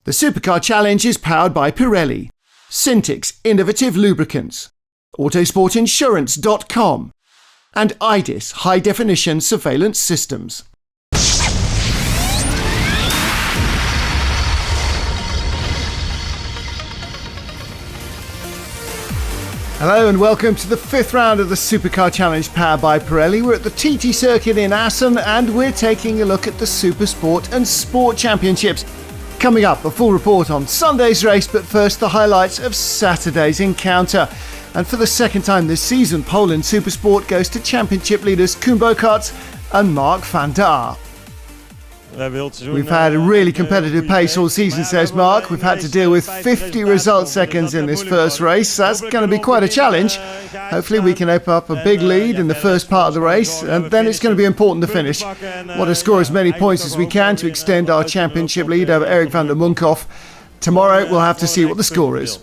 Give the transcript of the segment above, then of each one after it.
The Supercar Challenge is powered by Pirelli, Syntix Innovative Lubricants, Autosportinsurance.com, and IDIS High Definition Surveillance Systems. Hello and welcome to the fifth round of the Supercar Challenge powered by Pirelli. We're at the TT Circuit in Assen and we're taking a look at the Supersport and Sport Championships. Coming up, a full report on Sunday's race, but first the highlights of Saturday's encounter. And for the second time this season, pole in Supersport goes to championship leaders Koen Boekhart and Mark van der Aar. We've had a really competitive pace all season, says Mark. We've had to deal with 50 result seconds in this first race. That's going to be quite a challenge. Hopefully we can open up a big lead in the first part of the race, and then it's going to be important to finish. Want to score as many points as we can to extend our championship lead over Erik van der Munkhoff. Tomorrow we'll have to see what the score is.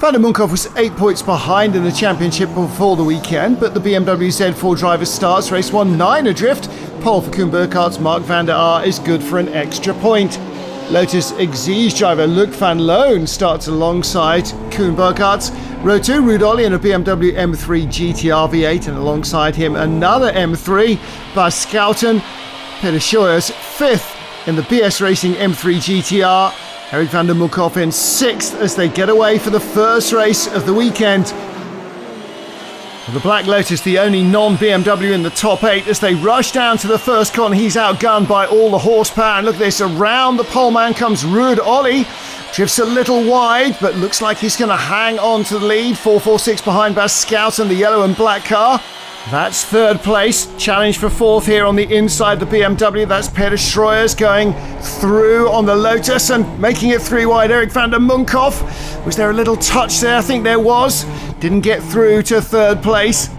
Van der Munkhoff was 8 points behind in the championship before the weekend, but the BMW Z4 driver starts race 1 9 adrift. Pole for Koen Boekhart's Mark van der Aar is good for an extra point. Lotus Exige driver Luc van Loon starts alongside Koen Boekhart. Row 2, Ruud Olly in a BMW M3 GTR V8, and alongside him another M3, Bas Schouten. Peter Scheuer's 5th in the BS Racing M3 GTR. Erik van der Munkhoff in 6th as they get away for the first race of the weekend. The Black Lotus, the only non-BMW in the top 8 as they rush down to the first corner. He's outgunned by all the horsepower. And look at this, around the poleman comes Ruud Olly. Drifts a little wide, but looks like he's going to hang on to the lead. 4.46 behind Bas Schouten, the yellow and black car. That's third place. Challenge for fourth here on the inside the BMW. That's Peter Scheuer's going through on the Lotus and making it 3 wide. Erik van der Munkhoff. Was there a little touch there? I think there was. Didn't get through to third place.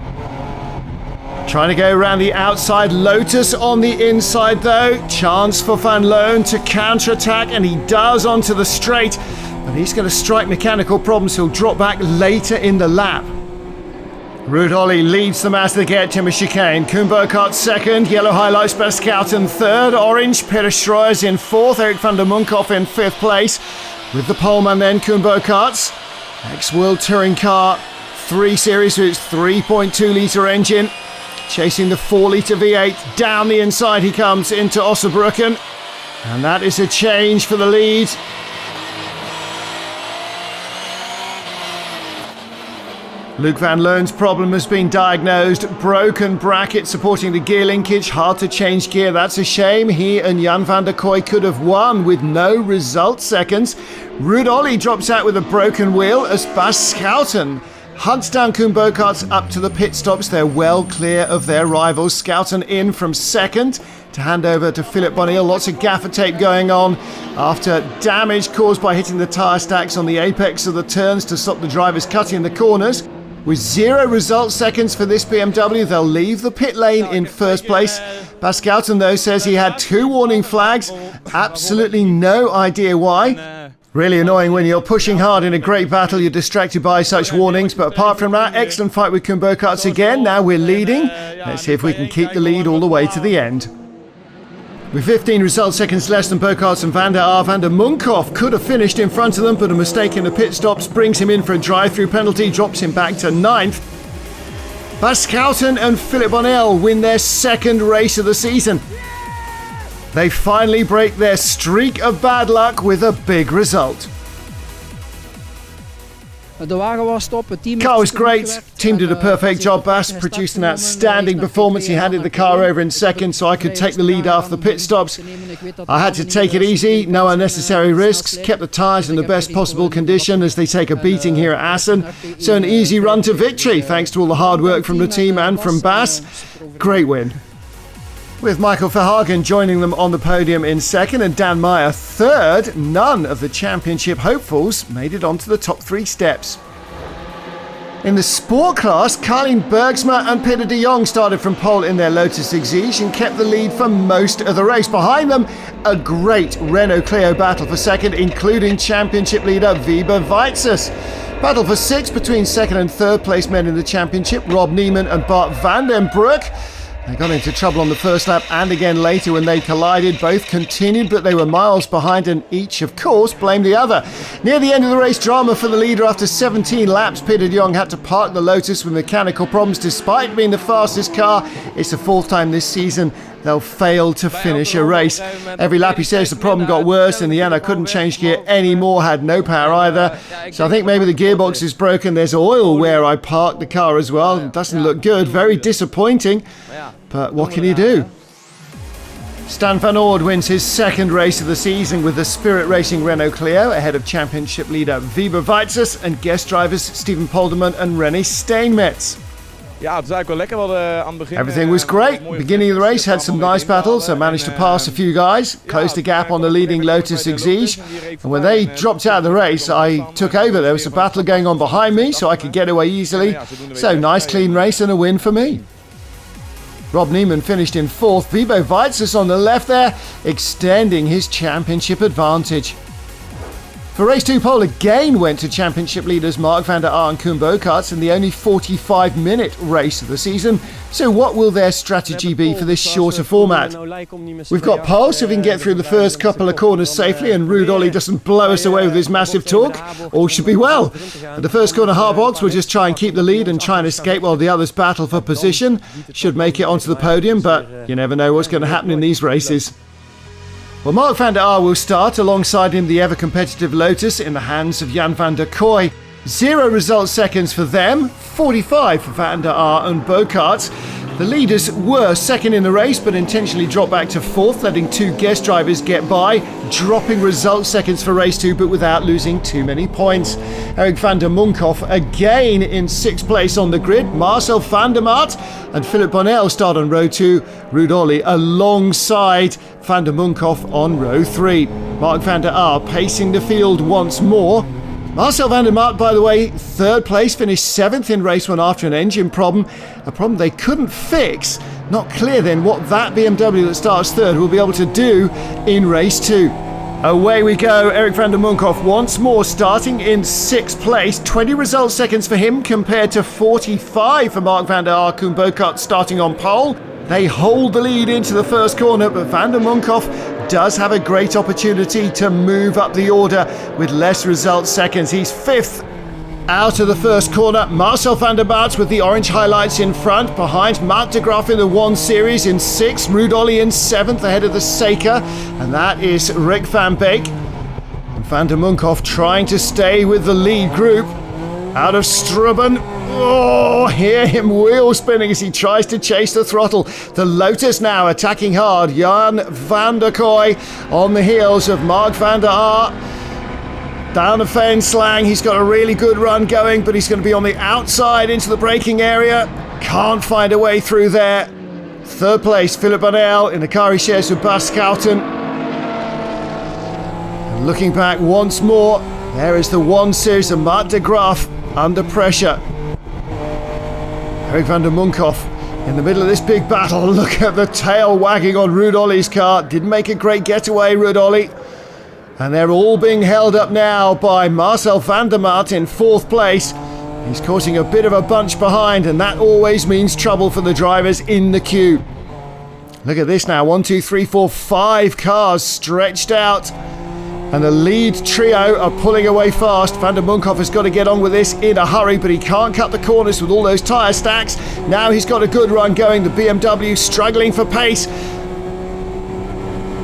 Trying to go around the outside. Lotus on the inside though. Chance for Van Loon to counter-attack, and he does onto the straight. But he's going to strike mechanical problems. He'll drop back later in the lap. Ruud Olly leads them as they get to a chicane. Koen Boekhart second, yellow highlights Bas Schouten third, orange Peter Scheuer's in fourth, Erik van der Munkhoff in 5th place. With the poleman then Koen Boekhart's ex-World Touring Car 3 Series with its 3.2 litre engine. Chasing the 4 litre V8, down the inside he comes into Ossenbrücken. And that is a change for the lead. Luc van Loon's problem has been diagnosed. Broken bracket supporting the gear linkage. Hard to change gear. That's a shame. He and Jan van der Kooi could have won with no result seconds. Ruud Olly drops out with a broken wheel as Bas Schouten hunts down Koen Boekhart up to the pit stops. They're well clear of their rivals. Schouten in from second to hand over to Philippe Bonneel. Lots of gaffer tape going on after damage caused by hitting the tyre stacks on the apex of the turns to stop the drivers cutting the corners. With 0 result seconds for this BMW, they'll leave the pit lane in first place. Bas Schouten, though, says he had 2 warning flags. Absolutely no idea why. Really annoying when you're pushing hard in a great battle, you're distracted by such warnings. But apart from that, excellent fight with Koen Boekhart again. Now we're leading. Let's see if we can keep the lead all the way to the end. With 15 result seconds less than Boekhart and van der Aar, Van der Munkhoff could have finished in front of them, but a mistake in the pit stops brings him in for a drive-through penalty, drops him back to 9th. Bas Schouten and Philippe Bonneel win their 2nd race of the season. They finally break their streak of bad luck with a big result. Car was great. Team did a perfect job. Bas produced an outstanding performance. He handed the car over in second, so I could take the lead after the pit stops. I had to take it easy, no unnecessary risks, kept the tyres in the best possible condition as they take a beating here at Assen. So an easy run to victory, thanks to all the hard work from the team and from Bas. Great win. With Michael Verhagen joining them on the podium in second and Dan Meyer third, none of the championship hopefuls made it onto the top 3 steps. In the sport class, Carlien Bergsma and Peter de Jong started from pole in their Lotus Exige and kept the lead for most of the race. Behind them, a great Renault Clio battle for second, including championship leader Wiebe Weizsäß. Battle for 6 between second and third place men in the championship, Rob Neiman and Bart van den Broek. They got into trouble on the first lap and again later when they collided. Both continued, but they were miles behind and each, of course, blamed the other. Near the end of the race, drama for the leader. After 17 laps, Peter de Jong had to park the Lotus with mechanical problems. Despite being the fastest car, it's the fourth time this season they'll fail to finish a race. Every lap he says the problem got worse. In the end, I couldn't change gear anymore, had no power either. So I think maybe the gearbox is broken. There's oil where I parked the car as well. It doesn't look good. Very disappointing. But what can you do? Stan van Oord wins his second race of the season with the Spirit Racing Renault Clio ahead of championship leader Wiebe Weizsäcker and guest drivers Steven Polderman and René Steenmetz. Everything was great. Beginning of the race had some nice battles. I managed to pass a few guys, closed the gap on the leading Lotus Exige, and when they dropped out of the race, I took over. There was a battle going on behind me, so I could get away easily. So nice clean race and a win for me. Rob Neiman finished in fourth. Wiebe Weizsäcker on the left there, extending his championship advantage. For race 2, pole again went to championship leaders Mark van der Aar and Koen Bogaerts in the only 45-minute race of the season. So what will their strategy be for this shorter format? We've got pole, so if we can get through the first couple of corners safely and Ruud Olly doesn't blow us away with his massive torque, all should be well. At the first corner, Harbox will just try and keep the lead and try and escape while the others battle for position. Should make it onto the podium, but you never know what's going to happen in these races. Well, Mark van der Aar will start alongside him the ever-competitive Lotus in the hands of Jan van der Kooi. 0 result seconds for them, 45 for van der Aar and Bogaerts. The leaders were second in the race, but intentionally dropped back to fourth, letting 2 guest drivers get by, dropping result seconds for race 2, but without losing too many points. Erik van der Munkhoff again in 6th place on the grid. Marcel van der Maat and Philip Bonnell start on row 2. Ruud Olly alongside van der Munkhoff on row 3. Mark van der Aar pacing the field once more. Marcel van der Maat, by the way, 3rd place, finished 7th in race 1 after an engine problem. A problem they couldn't fix. Not clear then what that BMW that starts 3rd will be able to do in race 2. Away we go, Erik van der Munkhoff once more starting in 6th place. 20 result seconds for him compared to 45 for Mark van der Aar, Koen Bogaerts starting on pole. They hold the lead into the first corner, but van der Munkhoff does have a great opportunity to move up the order with less result seconds. He's 5th out of the first corner. Marcel van der Maat with the orange highlights in front. Behind Mart de Graaf in the 1 Series in 6th. Ruud Olly in 7th ahead of the Seeker. And that is Rick van Beek. And van der Munkhoff trying to stay with the lead group. Out of Strubben. Oh, hear him wheel spinning as he tries to chase the throttle. The Lotus now attacking hard. Jan van der Kooi on the heels of Mark van der Aar. Down the Veenslang, he's got a really good run going, but he's going to be on the outside into the braking area. Can't find a way through there. 3rd place, Philip Bonnell in the car he shares with Bas Schouten. And looking back once more, there is the 1 Series of Mart de Graaf under pressure. Erik van der Munkhoff in the middle of this big battle. Look at the tail wagging on Ruud Olly's car. Didn't make a great getaway, Ruud Olly. And they're all being held up now by Marcel van der Maat in 4th place. He's causing a bit of a bunch behind, and that always means trouble for the drivers in the queue. Look at this now. 1, 2, 3, 4, 5 cars stretched out. And the lead trio are pulling away fast. Van der Munkhoff has got to get on with this in a hurry, but he can't cut the corners with all those tyre stacks. Now he's got a good run going. The BMW struggling for pace.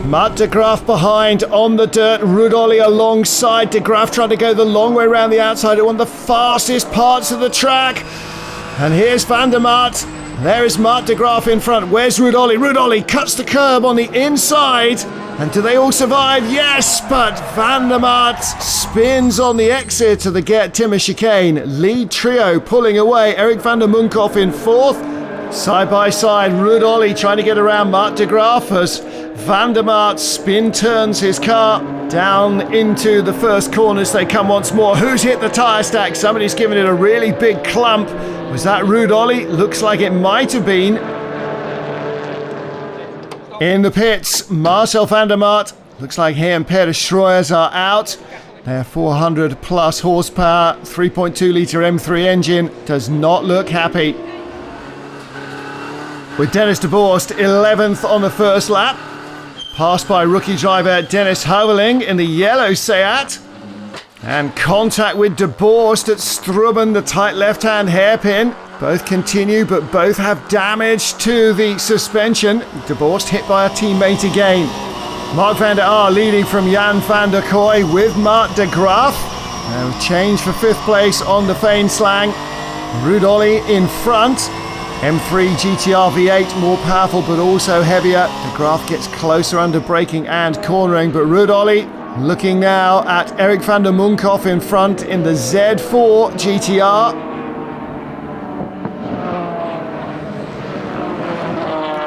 Mart de Graaf behind on the dirt. Ruud Olly alongside. De Graaf trying to go the long way around the outside at one of the fastest parts of the track. And here's Van der Maat. There is Mart de Graaf in front. Where's Ruud Olly? Ruud Olly cuts the curb on the inside. And do they all survive? Yes, but Van der Maat spins on the exit of the Gert Timmer chicane. Lead trio pulling away. Erik van der Munkhoff in 4th. Side by side, Ruud Olly trying to get around Mart de Graaf as Van der Maat spin turns his car down into the first corners. They come once more. Who's hit the tyre stack? Somebody's given it a really big clump. Was that Ruud Olly? Looks like it might have been. In the pits, Marcel van der Maat. Looks like he and Peter Schroers are out. Their 400 plus horsepower, 3.2 litre M3 engine does not look happy. with Dennis de Borst 11th on the first lap. Passed by rookie driver Dennis Houweling in the yellow Seat. And contact with de Borst at Strubben, the tight left-hand hairpin. Both continue, but both have damage to the suspension. De Borst hit by a teammate again. Mark van der Aar leading from Jan van der Kooi with Mart de Graaf. Now change for 5th place on the Veenslang. Ruud Olly in front. M3 GTR V8, more powerful but also heavier. De Graaf gets closer under braking and cornering, but Ruud Olly looking now at Erik van der Munkhoff in front in the Z4 GTR.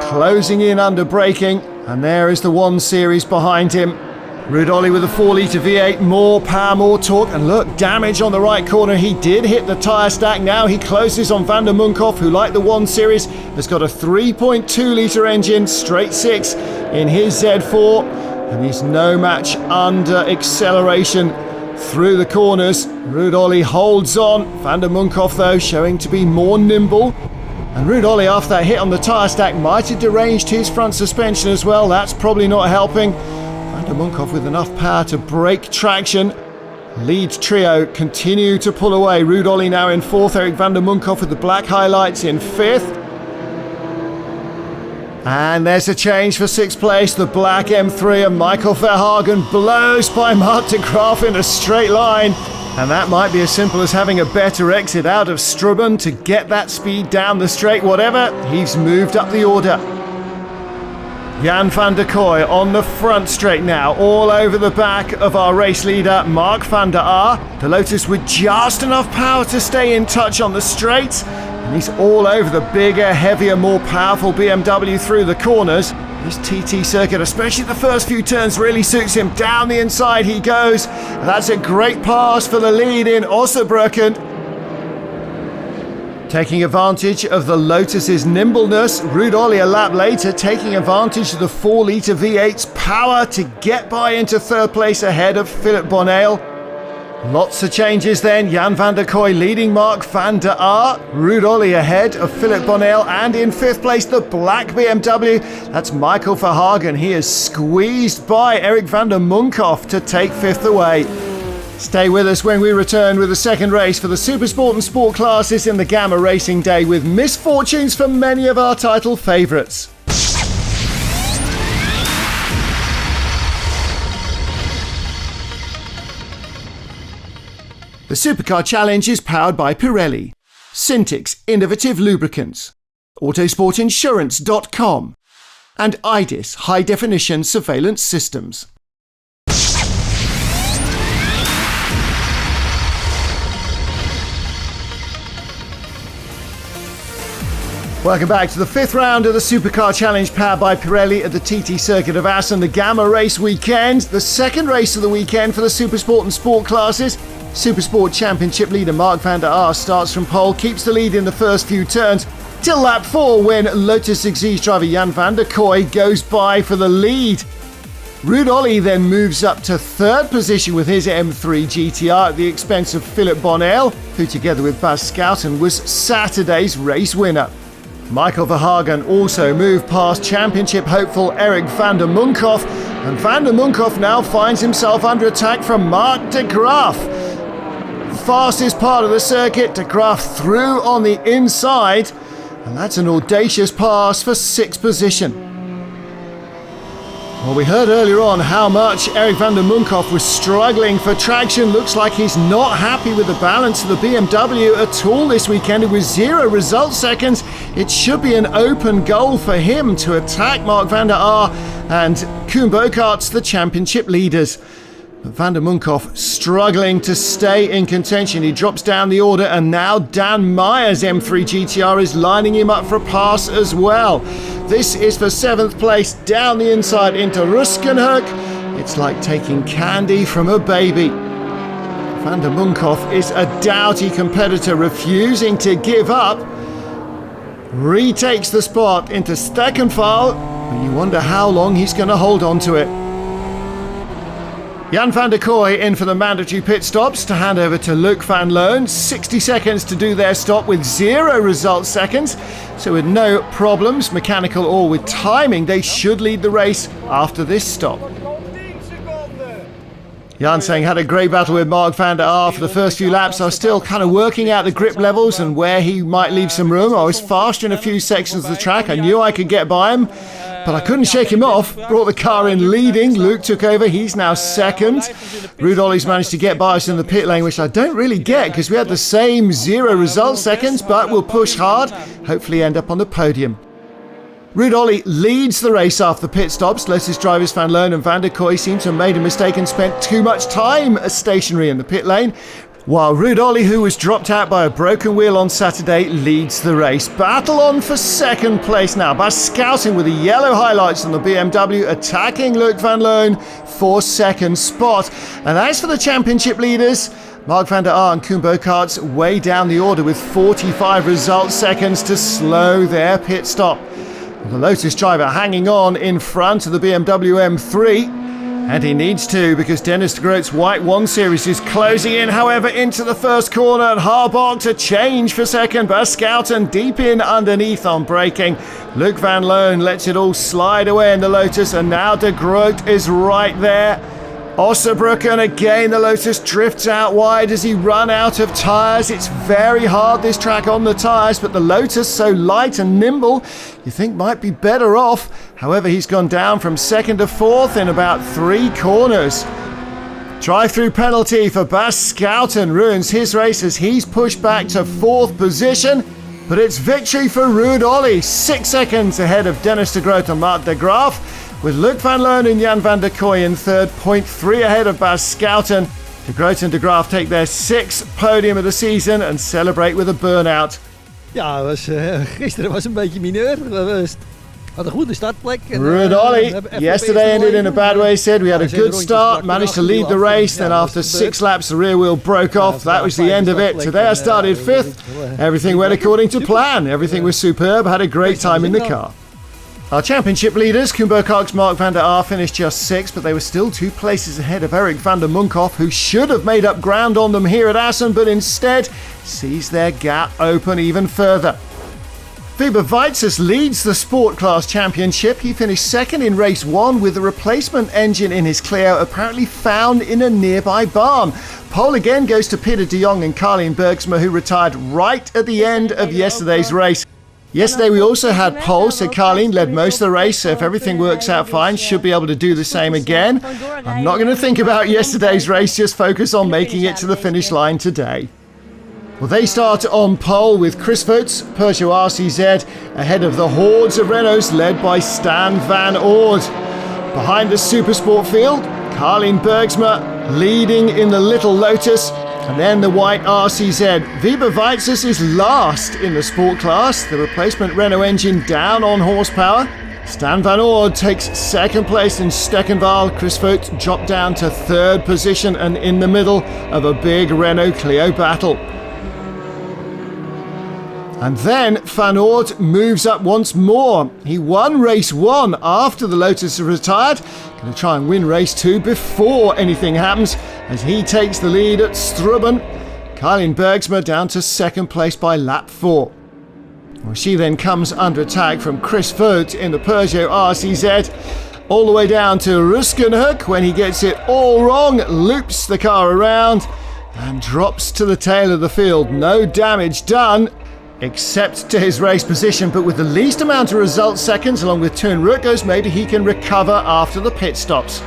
Closing in under braking, and there is the 1 Series behind him. Ruud Olly with a 4-litre V8, more power, more torque, and look, damage on the right corner. He did hit the tyre stack. Now he closes on van der Munkhoff, who, like the 1 Series, has got a 3.2-litre engine, straight 6 in his Z4, and he's no match under acceleration through the corners. Ruud Olly holds on. Van der Munkhoff, though, showing to be more nimble. And Ruud Olly, after that hit on the tyre stack, might have deranged his front suspension as well. That's probably not helping. Van der Munkhoff with enough power to break traction. Lead trio continue to pull away. Ruud Olly now in 4th. Erik van der Munkhoff with the black highlights in 5th. And there's a change for 6th place. The black M3 and Michael Verhagen blows by Mart de Graaf in a straight line. And that might be as simple as having a better exit out of Strubben to get that speed down the straight. Whatever, he's moved up the order. Jan van der Kooi on the front straight now, all over the back of our race leader, Mark van der Aar. The Lotus with just enough power to stay in touch on the straights. And he's all over the bigger, heavier, more powerful BMW through the corners. This TT circuit, especially the first few turns, really suits him. Down the inside he goes. That's a great pass for the lead in Ossenbrücken. Taking advantage of the Lotus's nimbleness, Ruud Olly a lap later taking advantage of the 4-litre V8's power to get by into 3rd place ahead of Philip Bonneel. Lots of changes then. Jan van der Kooi leading Mark van der Aar. Ruud Olly ahead of Philip Bonneel, and in 5th place the black BMW. That's Michael Verhagen. He is squeezed by Erik van der Munkhoff to take 5th away. Stay with us when we return with the second race for the Supersport and Sport classes in the Gamma Racing Day, with misfortunes for many of our title favourites. The Supercar Challenge is powered by Pirelli, Syntix Innovative Lubricants, Autosportinsurance.com, and IDIS High Definition Surveillance Systems. Welcome back to the 5th round of the Supercar Challenge powered by Pirelli at the TT Circuit of Assen, the Gamma Race weekend. The second race of the weekend for the Supersport and Sport classes. Supersport Championship leader Mark van der Aar starts from pole, keeps the lead in the first few turns, till lap 4 when Lotus Exige driver Jan van der Kooi goes by for the lead. Ruud Olly then moves up to 3rd position with his M3 GTR at the expense of Philip Bonneel, who together with Bas Schouten was Saturday's race winner. Michael Verhagen also moved past championship hopeful Erik van der Munkhoff, and van der Munkhoff now finds himself under attack from Mart de Graaf. Fastest part of the circuit, de Graaf through on the inside, and that's an audacious pass for 6th position. Well, we heard earlier on how much Erik van der Munkhoff was struggling for traction. Looks like he's not happy with the balance of the BMW at all this weekend. With 0 result seconds, it should be an open goal for him to attack Mark van der Aar and Koen Bogaerts, the championship leaders. But van der Munkhoff struggling to stay in contention. He drops down the order, and now Dan Meyer's M3 GTR is lining him up for a pass as well. This is for 7th place, down the inside into Ruskenhoek. It's like taking candy from a baby. Van der Munkhoff is a doughty competitor, refusing to give up. Retakes the spot into Steckenfall, but you wonder how long he's going to hold on to it. Jan van der Kooi in for the mandatory pit stops to hand over to Luc van Loon. 60 seconds to do their stop with 0 result seconds. So with no problems, mechanical or with timing, they should lead the race after this stop. Jan saying had a great battle with Mark van der Aar for the first few laps. I was still kind of working out the grip levels and where he might leave some room. I was faster in a few sections of the track. I knew I could get by him, but I couldn't shake him off. Brought the car in leading. Luke took over. He's now second. Ruud Ollie's managed to get by us in the pit lane, which I don't really get because we had the same 0 result seconds, but we'll push hard. Hopefully end up on the podium. Ruud Ollie leads the race after the pit stops. Lotus drivers Van Loon and Van der Kooi seem to have made a mistake and spent too much time stationary in the pit lane, while Ruud Ollie, who was dropped out by a broken wheel on Saturday, leads the race. Battle on for second place now. Bas Schouten with the yellow highlights on the BMW, attacking Luc van Loon for second spot. And as for the championship leaders, Mark van der Aar and Koen Boekarts way down the order with 45 result seconds to slow their pit stop. The Lotus driver hanging on in front of the BMW M3, and he needs to because Dennis de Groot's White 1 Series is closing in, however, into the first corner, and Harbaugh to change for second. Bas Schouten deep in underneath on braking. Luc van Loon lets it all slide away in the Lotus, and now de Groot is right there. Ossenbroek, and again the Lotus drifts out wide as he run out of tyres. It's very hard, this track, on the tyres, but the Lotus, so light and nimble, you think might be better off. However, he's gone down from second to fourth in about 3 corners. Drive-through penalty for Bas Schouten ruins his race as he's pushed back to 4th position. But it's victory for Ruud Ollie, 6 seconds ahead of Dennis de Groot and Mark de Graaf, with Luc van Loon and Jan van der Kooi in third, 0.3 ahead of Bas Schouten. De Groot and de Graaf take their 6th podium of the season and celebrate with a burnout. Ja, gisteren was een beetje mineur. We hadden een goede startplek. Ruud Ollie, yesterday ended in a bad way, said we had a good start, managed to lead the race, then after 6 laps the rear wheel broke off. That was the end of it. Today I started 5th. Everything went according to plan. Everything was superb. Had a great time in the car. Our championship leaders, Koen Boekarts, Mark van der Aar, finished just 6th, but they were still 2 places ahead of Erik van der Munkhoff, who should have made up ground on them here at Assen, but instead sees their gap open even further. Wiebe Weizsäcker leads the Sport Class Championship. He finished second in race 1 with a replacement engine in his Clio apparently found in a nearby barn. Pole again goes to Peter de Jong and Carlien Bergsma, who retired right at the end of yesterday's race. Yesterday we also had pole, so Carlien led most of the race, so if everything works out fine, should be able to do the same again. I'm not going to think about yesterday's race, just focus on making it to the finish line today. Well, they start on pole with Chris Voets, Peugeot RCZ, ahead of the hordes of Renaults led by Stan van Oord. Behind the Supersport field, Carlien Bergsma leading in the little Lotus, and then the white RCZ. Wiebe Weizsäcker is last in the Sport class, the replacement Renault engine down on horsepower. Stan van Oord takes second place in Steckenval. Chris Voets dropped down to 3rd position and in the middle of a big Renault Clio battle. And then Van Oord moves up once more. He won race 1 after the Lotus retired. Going to try and win race 2 before anything happens as he takes the lead at Strubben. Carlien Bergsma down to 2nd place by lap 4. Well, she then comes under attack from Chris Voets in the Peugeot RCZ, all the way down to Ruskenhoek when he gets it all wrong, loops the car around and drops to the tail of the field. No damage done, except to his race position, but with the least amount of result seconds, along with Teun Rutgers, maybe he can recover after the pit stops.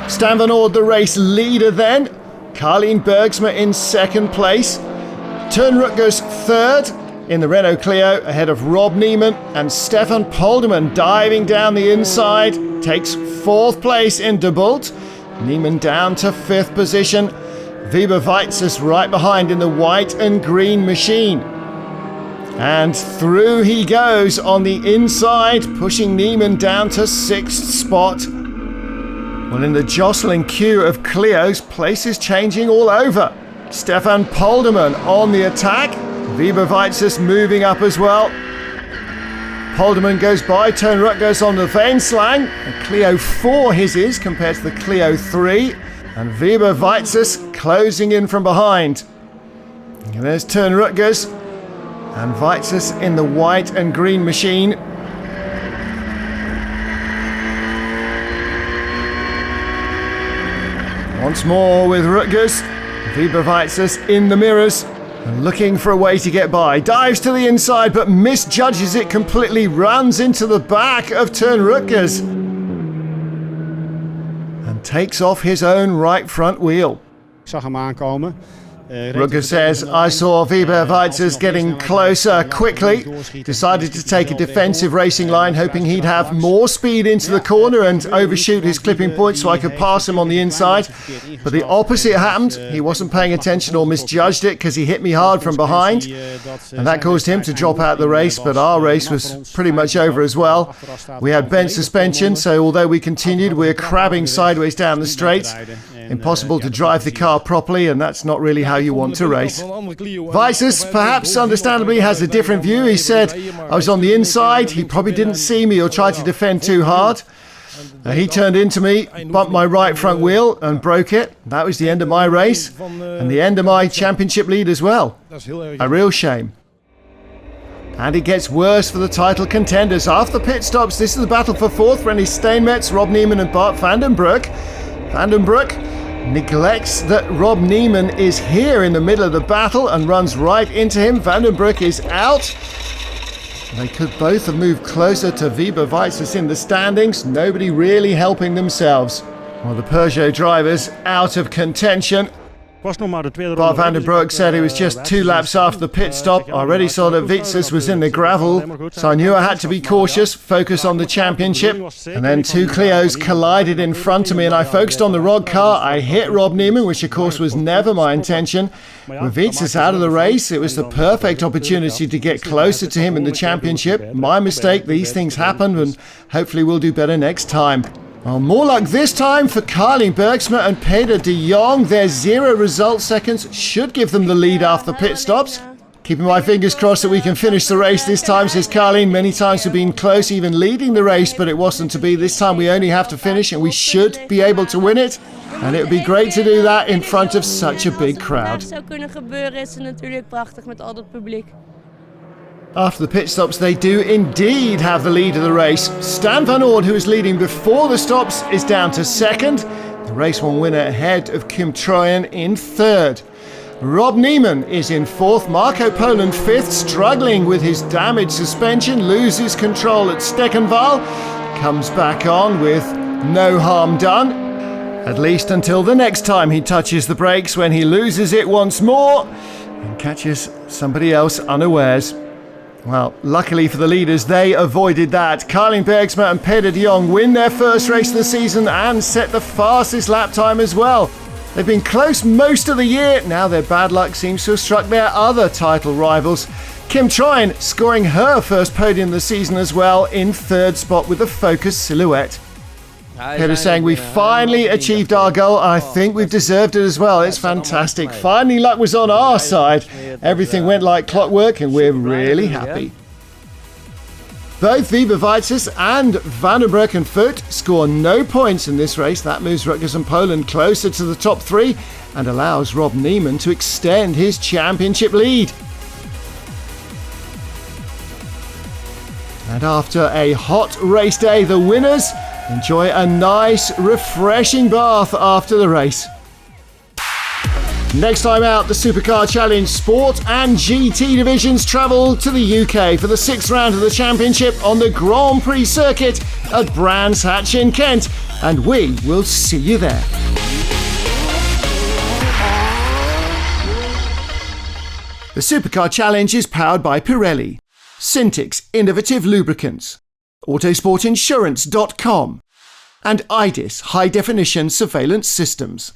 Stan van Oord, the race leader then. Carlien Bergsma in 2nd place. Teun Rutgers 3rd in the Renault Clio, ahead of Rob Neiman, and Stefan Polderman diving down the inside, takes 4th place in De Bolt. Neiman down to 5th position. Wiebe Weizsäcker right behind in the white and green machine. And through he goes on the inside, pushing Neiman down to 6th spot. Well, in the jostling queue of Clios, places changing all over. Stefan Polderman on the attack. Wiebe Weizsäcker moving up as well. Polderman goes by Teun Rutgers on the Veenslang. A Clio 4 his is compared to the Clio 3. and Weber Weizsäß closing in from behind. And there's Teun Rutgers and Weizsäß in the white and green machine. Once more with Rutgers, Weber Weizsäß in the mirrors and looking for a way to get by. Dives to the inside but misjudges it completely, runs into the back of Teun Rutgers and takes off his own right front wheel. Ik zag hem aankomen. Rutgers says, I saw Weber Weizsäß getting closer quickly, decided to take a defensive racing line, hoping he'd have more speed into the corner and overshoot his clipping point so I could pass him on the inside. But the opposite happened. He wasn't paying attention or misjudged it because he hit me hard from behind. And that caused him to drop out the race, but our race was pretty much over as well. We had bent suspension, so although we continued, we're crabbing sideways down the straight. Impossible to drive the car properly, and that's not really how you want to race. Weizsäß, perhaps understandably, has a different view. He said, I was on the inside, he probably didn't see me or try to defend too hard. He turned into me, bumped my right front wheel and broke it. That was the end of my race and the end of my championship lead as well. A real shame. And it gets worse for the title contenders. After pit stops, this is the battle for fourth. René Steenmetz, Rob Neiman and Bart van den Broek. Van den Broek neglects that Rob Neiman is here in the middle of the battle and runs right into him. Van den Broek is out. They could both have moved closer to Weber Weizsäß in the standings. Nobody really helping themselves. Well, the Peugeot drivers out of contention. Bart van den Broek said it was just 2 laps after the pit stop. I already saw that Weizsäß was in the gravel, so I knew I had to be cautious, focus on the championship. And then 2 Clios collided in front of me and I focused on the Rod car. I hit Rob Neiman, which of course was never my intention. With Weizsäß out of the race, it was the perfect opportunity to get closer to him in the championship. My mistake, these things happen, and hopefully we'll do better next time. Well, more luck this time for Carlien Bergsma and Peter de Jong. Their 0 result seconds should give them the lead after pit stops. Keeping my fingers crossed that we can finish the race this time, says Carlien. Many times we've been close, even leading the race, but it wasn't to be. This time we only have to finish and we should be able to win it. And it would be great to do that in front of such a big crowd. After the pit stops, they do indeed have the lead of the race. Stan van Oord, who was leading before the stops, is down to second. The race one winner ahead of Kim Troyen in third. Rob Neiman is in fourth. Marco Poland fifth, struggling with his damaged suspension, loses control at Steckenval, comes back on with no harm done. At least until the next time he touches the brakes, when he loses it once more and catches somebody else unawares. Well, luckily for the leaders, they avoided that. Carlien Bergsma and Peter de Jong win their first race of the season and set the fastest lap time as well. They've been close most of the year. Now their bad luck seems to have struck their other title rivals. Kim Troyen scoring her first podium of the season as well in third spot with the Focus Silhouette. Peter saying we finally achieved our goal. I think we've deserved it as well. It's fantastic. Finally luck was on our side. Everything went like clockwork and we're really happy. Both Weber Weizsäß and Van den Broek and Foot score no points in this race. That moves Rutgers and Poland closer to the top 3 and allows Rob Neiman to extend his championship lead. And after a hot race day, the winners enjoy a nice, refreshing bath after the race. Next time out, the Supercar Challenge Sport and GT divisions travel to the UK for the 6th round of the championship on the Grand Prix circuit at Brands Hatch in Kent, and we will see you there. The Supercar Challenge is powered by Pirelli, Syntix Innovative Lubricants, Autosportinsurance.com, and IDIS High Definition Surveillance Systems.